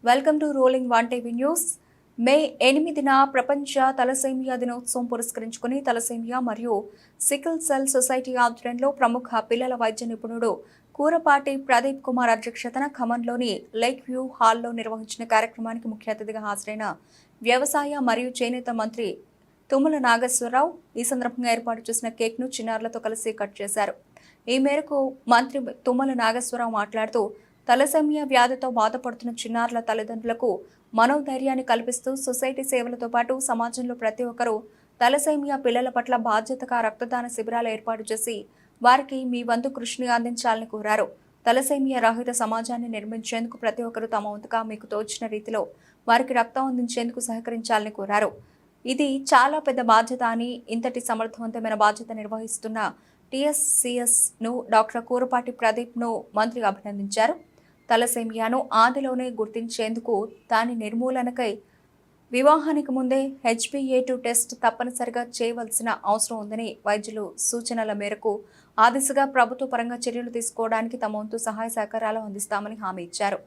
Welcome to rolling one TV news. May 8న ప్రపంచ thalassaemia దినోత్సవం పురస్కరించుకుని తలసేమియా మరియు సికిల్ సెల్ సొసైటీ ఆధ్వర్యంలో ప్రముఖ పిల్లల వైద్య నిపుణుడు కూరపాటి ప్రదీప్ కుమార్ అధ్యక్షతన ఖమ్మంలోని లేక్ వ్యూ హాల్లో నిర్వహించిన కార్యక్రమానికి ముఖ్య అతిథిగా హాజరైన వ్యవసాయ మరియు చేనేత మంత్రి తుమ్మల నాగేశ్వరరావు ఈ సందర్భంగా ఏర్పాటు చేసిన కేక్ను చిన్నారులతో కలిసి కట్ చేశారు. ఈ మేరకు మంత్రి తుమ్మల నాగేశ్వరరావు మాట్లాడుతూ తలసేమియా వ్యాధితో బాధపడుతున్న చిన్నారుల తల్లిదండ్రులకు మనోధైర్యాన్ని కల్పిస్తూ సొసైటీ సేవలతో పాటు సమాజంలో ప్రతి ఒక్కరూ తలసేమియా పిల్లల పట్ల బాధ్యతగా రక్తదాన శిబిరాలు ఏర్పాటు చేసి వారికి మీ వంతు కృషిని అందించాలని కోరారు. తలసేమియా రహిత సమాజాన్ని నిర్మించేందుకు ప్రతి ఒక్కరూ తమ వంతుగా మీకు తోచిన రీతిలో వారికి రక్తం అందించేందుకు సహకరించాలని కోరారు. ఇది చాలా పెద్ద బాధ్యత అని, ఇంతటి సమర్థవంతమైన బాధ్యత నిర్వహిస్తున్న TSCS ను డాక్టర్ కూరపాటి ప్రదీప్ ను మంత్రి అభినందించారు. తలసేమియాను ఆదిలోనే గుర్తించేందుకు దాని నిర్మూలనకై వివాహానికి ముందే HbA2 టెస్ట్ తప్పనిసరిగా చేయవలసిన అవసరం ఉందని, వైద్యులు సూచనల మేరకు ఆ దిశగా ప్రభుత్వ పరంగా చర్యలు తీసుకోవడానికి తమ వంతు సహాయ సహకారాలు అందిస్తామని హామీ ఇచ్చారు.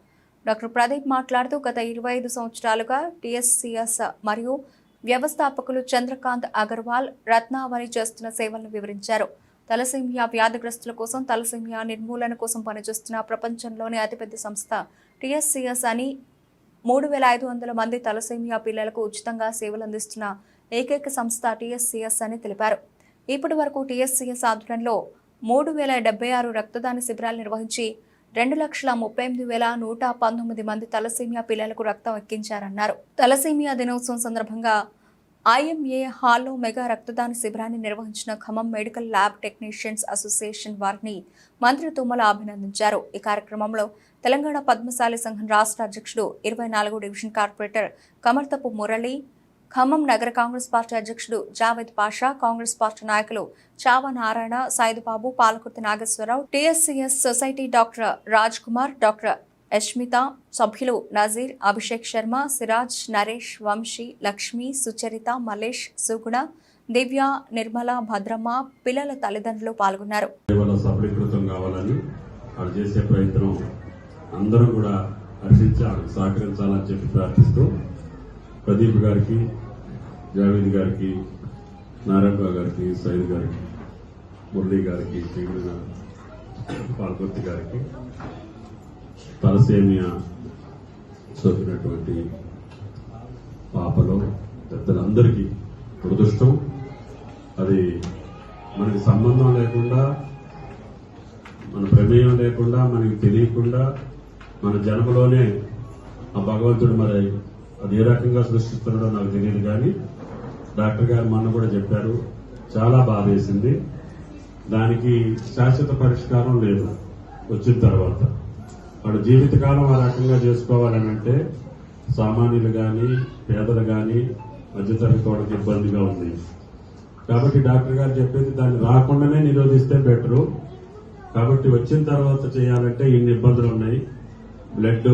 డాక్టర్ ప్రదీప్ మాట్లాడుతూ గత 25 సంవత్సరాలుగా TSCS మరియు వ్యవస్థాపకులు చంద్రకాంత్ అగర్వాల్, రత్నావళి చేస్తున్న సేవలను వివరించారు. తలసేమియా వ్యాధిగ్రస్తుల కోసం, తలసేమియా నిర్మూలన కోసం పనిచేస్తున్న ప్రపంచంలోనే అతిపెద్ద సంస్థ TSCS అని, 3500 మంది తలసేమియా పిల్లలకు ఉచితంగా సేవలు అందిస్తున్న ఏకైక సంస్థ TSCS అని తెలిపారు. ఇప్పటి వరకు TSCS ఆధ్వర్యంలో 3076 రక్తదాన శిబిరాలు నిర్వహించి 2,38,119 మంది తలసేమియా పిల్లలకు రక్తం ఎక్కించారన్నారు. తలసేమియా దినోత్సవం సందర్భంగా IMA హాల్లో మెగా రక్తదాన శిబిరాన్ని నిర్వహించిన Khammam medical lab technicians association వారిని మంత్రి తుమ్మల అభినందించారు. ఈ కార్యక్రమంలో తెలంగాణ పద్మశాలి సంఘం రాష్ట్ర అధ్యక్షుడు 24వ డివిజన్ కార్పొరేటర్ కమర్తపు మురళి, ఖమ్మం నగర కాంగ్రెస్ పార్టీ అధ్యక్షుడు జావేద్ పాషా, కాంగ్రెస్ పార్టీ నాయకులు Chava Narayana, Saidubabu, Palakurthi Nageswara Rao, TSCS society doctor Raj Kumar, doctor Yashmitha, సభ్యులు నజీర్, అభిషేక్ శర్మ, సిరాజ్, నరేష్, వంశీ, లక్ష్మి, సుచరిత, మలేష్, సుగుణ, దివ్య, నిర్మల, భద్రమ్మ, పిల్లల తల్లిదండ్రులు పాల్గొన్నారు. అందరూ కూడా హర్షించి సహకరించాలని చెప్పి ప్రార్థిస్తూ ప్రదీప్ గారికి, జావేద్ గారికి, నారాయణ గారికి, సైద్ గారికి, మురళి గారికి, పాల్గొత్తి గారికి, తలసేమియా సోకినటువంటి పాపలు పెద్దలందరికీ దురదృష్టం. అది మనకి సంబంధం లేకుండా, మన ప్రమేయం లేకుండా, మనకి తెలియకుండా మన జన్మలోనే ఆ భగవంతుడు మరి అది ఏ రకంగా సృష్టిస్తున్నాడో నాకు తెలియదు. కానీ డాక్టర్ గారు మొన్న కూడా చెప్పారు, చాలా బాధ వేసింది. దానికి శాశ్వత పరిష్కారం లేదు. వచ్చిన తర్వాత వాడు జీవితకాలం ఆ రకంగా చేసుకోవాలని అంటే సామాన్యులు కానీ, పేదలు కానీ, మధ్యతరగతి వాళ్ళకి ఇబ్బందిగా ఉంది. కాబట్టి డాక్టర్ గారు చెప్పేది దాన్ని రాకుండానే నిరోధిస్తే బెటరు. కాబట్టి వచ్చిన తర్వాత చేయాలంటే ఇన్ని ఇబ్బందులు ఉన్నాయి. బ్లడ్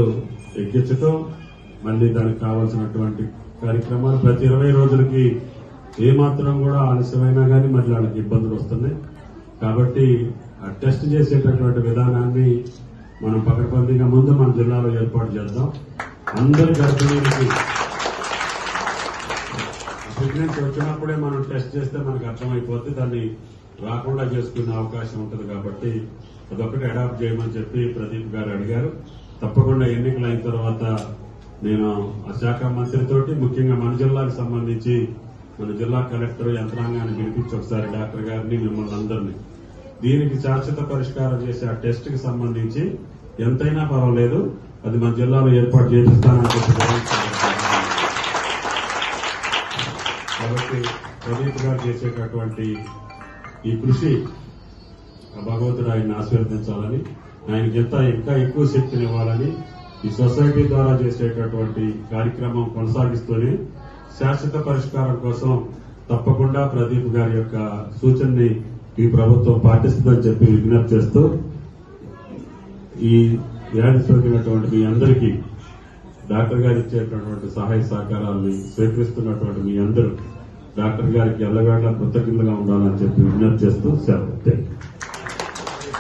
ఎక్కించటం, మళ్ళీ దానికి కావాల్సినటువంటి కార్యక్రమాలు ప్రతి 20 రోజులకి ఏమాత్రం కూడా ఆలస్యమైనా కానీ మళ్ళీ వాళ్ళకి ఇబ్బందులు వస్తున్నాయి. కాబట్టి ఆ టెస్ట్ చేసేటటువంటి విధానాన్ని మనం పకడ్బందీగా ముందు మన జిల్లాలో ఏర్పాటు చేద్దాం. అందరి గర్భిణీలకి ప్రెగ్నెన్సీ వచ్చినప్పుడే మనం టెస్ట్ చేస్తే మనకు అర్థమైపోతే దాన్ని రాకుండా చేసుకునే అవకాశం ఉంటుంది. కాబట్టి అదొకటి అడాప్ట్ చేయమని చెప్పి ప్రదీప్ గారు అడిగారు. తప్పకుండా ఎన్నికలు అయిన తర్వాత నేను ఆ శాఖ మంత్రితోటి, ముఖ్యంగా మన జిల్లాకు సంబంధించి మన జిల్లా కలెక్టర్ యంత్రాంగాన్ని పిలిపించి ఒకసారి డాక్టర్ గారిని, మిమ్మల్ని అందరినీ దీనికి శాశ్వత పరిష్కారం చేసే ఆ టెస్ట్ కి సంబంధించి ఎంతైనా పర్వాలేదు, అది మన జిల్లాలో ఏర్పాటు చేపిస్తానని చెప్పి కాబట్టి ప్రదీప్ గారు చేసేటటువంటి ఈ కృషి భగవంతుడు ఆయన్ని ఆశీర్వదించాలని, ఆయనకి ఇంకా ఎక్కువ శక్తిని ఇవ్వాలని, ఈ సొసైటీ ద్వారా చేసేటటువంటి కార్యక్రమం కొనసాగిస్తూనే శాశ్వత పరిష్కారం కోసం తప్పకుండా ప్రదీప్ గారి యొక్క సూచనని ఈ ప్రభుత్వం పాటిస్తుందని చెప్పి విజ్ఞప్తి చేస్తూ, ఈ వ్యాధి సోకినటువంటి మీ అందరికీ డాక్టర్ గారు ఇచ్చేటటువంటి సహాయ సహకారాన్ని స్వీకరిస్తున్నటువంటి మీ అందరూ డాక్టర్ గారికి ఎల్లవేళ కృతజ్ఞతగా ఉండాలని చెప్పి విజ్ఞప్తి చేస్తూ సెలవు.